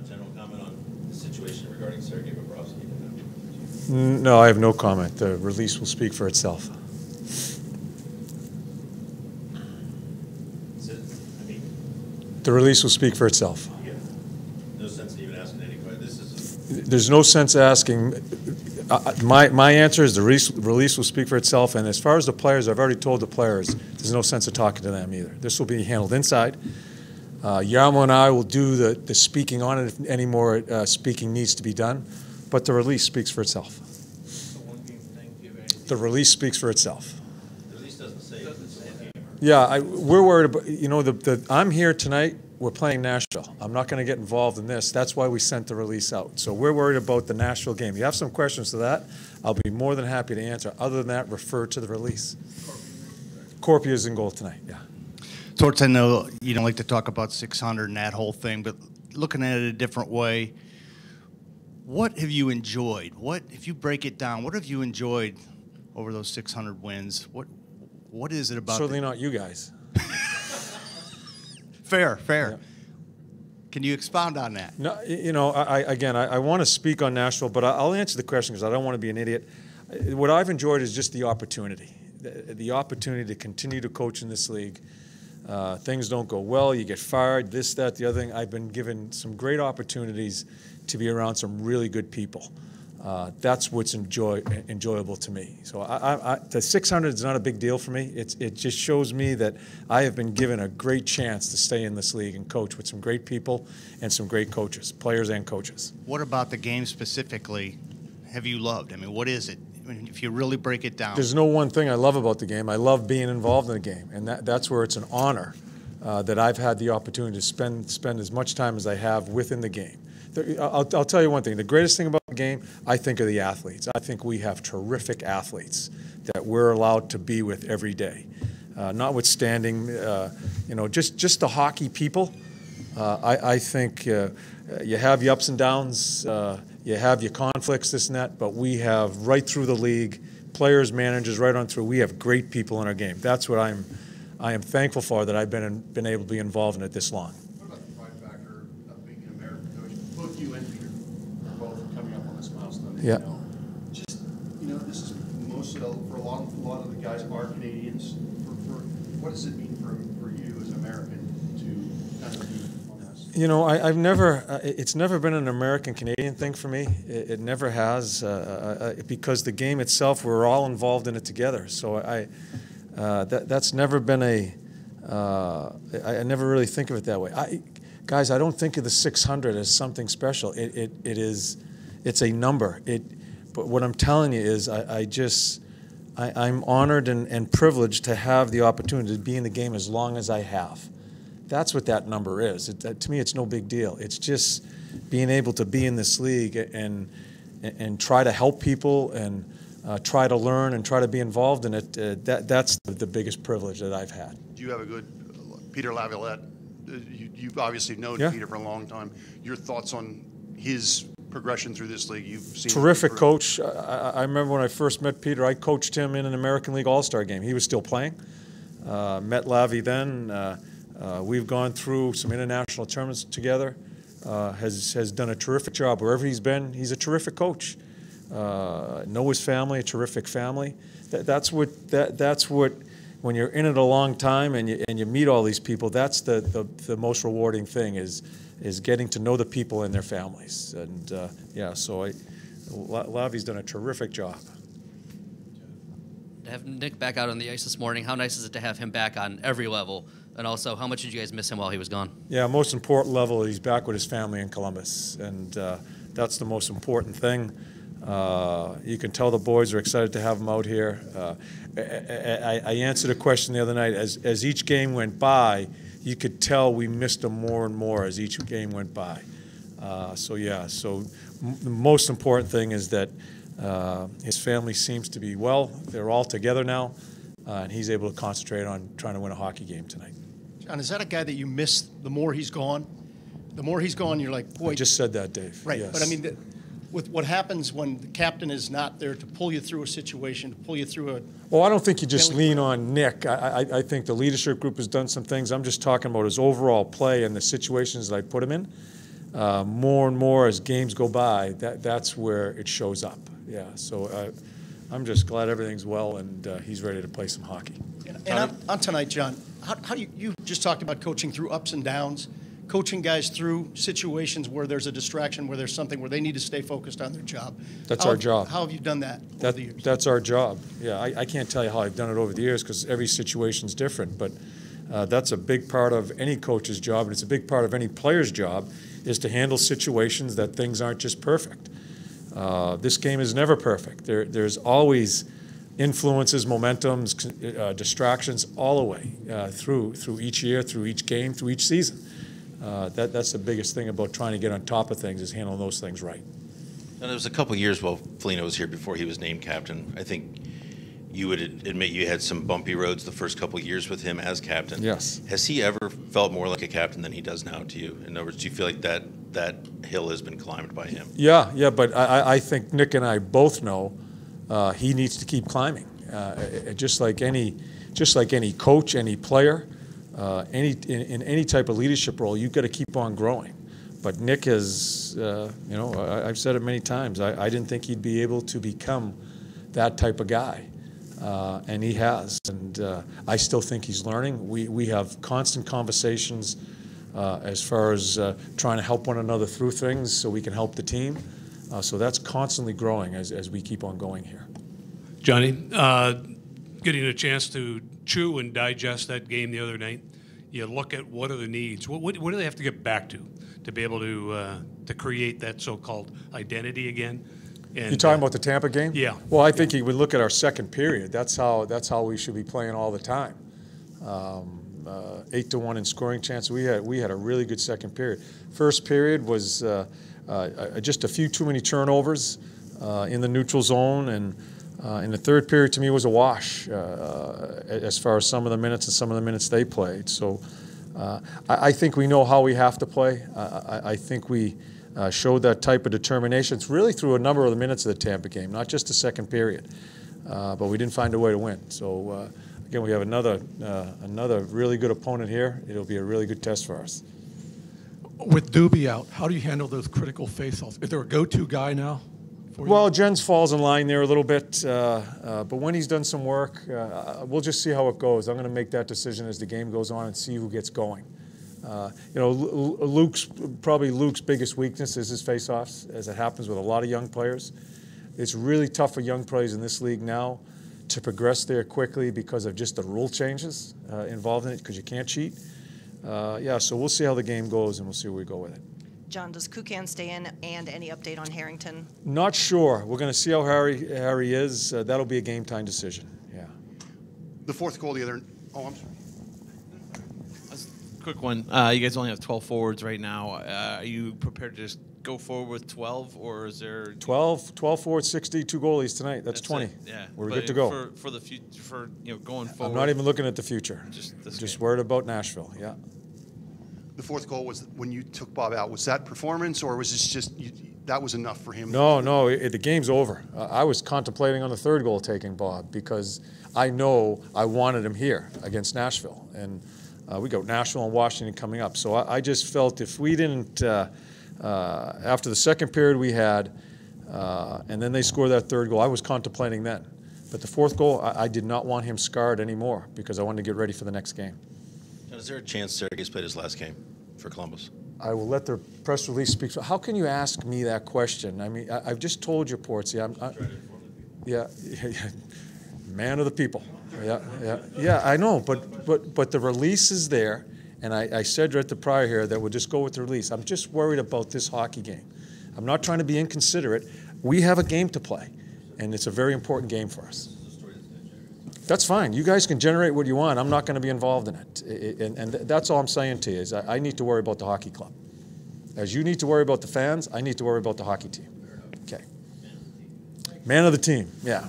general comment on the situation regarding Sergei Bobrovsky? No, I have no comment. The release will speak for itself. The release will speak for itself. Yeah. No sense in even asking any question. There's no sense asking. My answer is the release will speak for itself. And as far as the players, I've already told the players there's no sense of talking to them either. This will be handled inside. Yarmo and I will do the speaking on it if any more speaking needs to be done. But the release speaks for itself. The release speaks for itself. The release doesn't say it's a game. Yeah, we're worried about, I'm here tonight. We're playing Nashville. I'm not going to get involved in this. That's why we sent the release out. So we're worried about the Nashville game. You have some questions to that, I'll be more than happy to answer. Other than that, refer to the release. Corpy is in goal tonight, yeah. Torts, I know you don't like to talk about 600 and that whole thing, but looking at it a different way, what have you enjoyed? What, if you break it down, what have you enjoyed over those 600 wins? What is it about? Certainly not you guys. Fair. Yeah. Can you expound on that? No, I want to speak on Nashville, but I'll answer the question because I don't want to be an idiot. What I've enjoyed is just the opportunity, the opportunity to continue to coach in this league. Things don't go well, you get fired, this, that, the other thing. I've been given some great opportunities to be around some really good people. That's what's enjoyable to me. So the 600 is not a big deal for me. It just shows me that I have been given a great chance to stay in this league and coach with some great people and some great coaches, players and coaches. What about the game specifically have you loved? I mean, what is it? I mean, if you really break it down. There's no one thing I love about the game. I love being involved in the game, and that's where it's an honor that I've had the opportunity to spend as much time as I have within the game. I'll tell you one thing. The greatest thing about the game, I think, are the athletes. I think we have terrific athletes that we're allowed to be with every day. Notwithstanding, just the hockey people. I think you have your ups and downs, you have your conflicts, this and that, but we have right through the league, players, managers, right on through. We have great people in our game. That's what I am thankful for, that I've been able to be involved in it this long. What about the pride factor of being an American coach? Both you and Peter are both coming up on this milestone. Yeah. This is mostly for a lot of the guys are Canadians. What does it mean for you as an American to kind of be on this? I've never. It's never been an American-Canadian thing for me. It never has, because the game itself, we're all involved in it together. So that's never been I never really think of it that way. Guys, I don't think of the 600 as something special. It's a number. But what I'm telling you is I'm honored and privileged to have the opportunity to be in the game as long as I have. That's what that number is. To me, it's no big deal. It's just being able to be in this league and try to help people and try to learn and try to be involved in it. That's the biggest privilege that I've had. Do you have a good Peter Laviolette? You've obviously known Peter for a long time. Your thoughts on his progression through this league? You've seen terrific coach. I remember when I first met Peter, I coached him in an American League All-Star game. He was still playing. Met Lavi then. We've gone through some international tournaments together. Has done a terrific job wherever he's been. He's a terrific coach. Know his family, a terrific family. That's what when you're in it a long time and you meet all these people. That's the most rewarding thing is getting to know the people and their families. And so Lavi's done a terrific job. To have Nick back out on the ice this morning, how nice is it to have him back on every level? And also, how much did you guys miss him while he was gone? Yeah, most important level, he's back with his family in Columbus, and that's the most important thing. You can tell the boys are excited to have him out here. I answered a question the other night. As each game went by, you could tell we missed him more and more as each game went by. So the most important thing is that his family seems to be well. They're all together now, and he's able to concentrate on trying to win a hockey game tonight. John, is that a guy that you miss the more he's gone? The more he's gone, you're like, boy. I just said that, Dave. Right, yes. but I mean, with what happens when the captain is not there to pull you through a situation, to pull you through a... Well, I don't think you just lean on Nick. I think the leadership group has done some things. I'm just talking about his overall play and the situations that I put him in. more and more as games go by, that's where it shows up. Yeah, so I'm just glad everything's well and he's ready to play some hockey. And on tonight, John, how do you just talked about coaching through ups and downs, coaching guys through situations where there's a distraction, where there's something where they need to stay focused on their job. That's our job. How have you done that over the years? That's our job. Yeah, I can't tell you how I've done it over the years because every situation's different, but that's a big part of any coach's job, and it's a big part of any player's job, is to handle situations that things aren't just perfect. This game is never perfect. There's always influences, momentums, distractions all the way through each year, through each game, through each season. That's the biggest thing about trying to get on top of things, is handling those things right. And there was a couple years while Foligno was here before he was named captain. I think you would admit you had some bumpy roads the first couple of years with him as captain. Yes. Has he ever felt more like a captain than he does now to you? In other words, do you feel like that hill has been climbed by him? Yeah, but I think Nick and I both know he needs to keep climbing. Just like any coach, any player, in any type of leadership role, you've got to keep on growing. But Nick has, I've said it many times, I didn't think he'd be able to become that type of guy. And he has, and I still think he's learning. We have constant conversations as far as trying to help one another through things so we can help the team. So that's constantly growing as we keep on going here. Johnny, getting a chance to chew and digest that game the other night, you look at what are the needs. What do they have to get back to be able to create that so-called identity again? And, you talking about the Tampa game? Yeah. Well, I think he would look at our second period. That's how we should be playing all the time. 8-1 in scoring chance. We had a really good second period. First period was just a few too many turnovers in the neutral zone, and in the third period to me was a wash as far as some of the minutes and some of the minutes they played. So I think we know how we have to play. I think we showed that type of determination. It's really through a number of the minutes of the Tampa game, not just the second period. But we didn't find a way to win. So again, we have another really good opponent here. It'll be a really good test for us. With Doobie out, how do you handle those critical face-offs? Is there a go-to guy now for you? Well, Jens falls in line there a little bit, but when he's done some work, we'll just see how it goes. I'm going to make that decision as the game goes on and see who gets going. Luke's biggest weakness is his face-offs, as it happens with a lot of young players. It's really tough for young players in this league now to progress there quickly because of just the rule changes involved in it, because you can't cheat. So we'll see how the game goes, and we'll see where we go with it. John, does Kukan stay in, and any update on Harrington? Not sure. We're going to see how Harry is. That'll be a game-time decision. Yeah. The fourth goal the other. Oh, I'm sorry. Quick one. You guys only have 12 forwards right now. Are you prepared to just go forward with 12, or is there 12 forwards, 62 goalies tonight? That's 20. It. Yeah, we're good to go for the future. For going forward. I'm not even looking at the future. Just worried about Nashville. Yeah. The fourth goal was when you took Bob out. Was that performance, or was this just that was enough for him? No, the game's over. I was contemplating on the third goal taking Bob because I know I wanted him here against Nashville, and we got Nashville and Washington coming up. So I just felt if we didn't, after the second period we had, and then they scored that third goal, I was contemplating then. But the fourth goal, I did not want him scarred anymore because I wanted to get ready for the next game. Now, is there a chance Sergei's played his last game for Columbus? I will let the press release speak. How can you ask me that question? I mean, I've just told you, Portsy. Yeah, man of the people. Yeah. I know, but the release is there, and I said right at the prior here that we'll just go with the release. I'm just worried about this hockey game. I'm not trying to be inconsiderate. We have a game to play, and it's a very important game for us. That's fine. You guys can generate what you want. I'm not going to be involved in it. And that's all I'm saying to you is I need to worry about the hockey club. As you need to worry about the fans, I need to worry about the hockey team. Okay. Man of the team, yeah.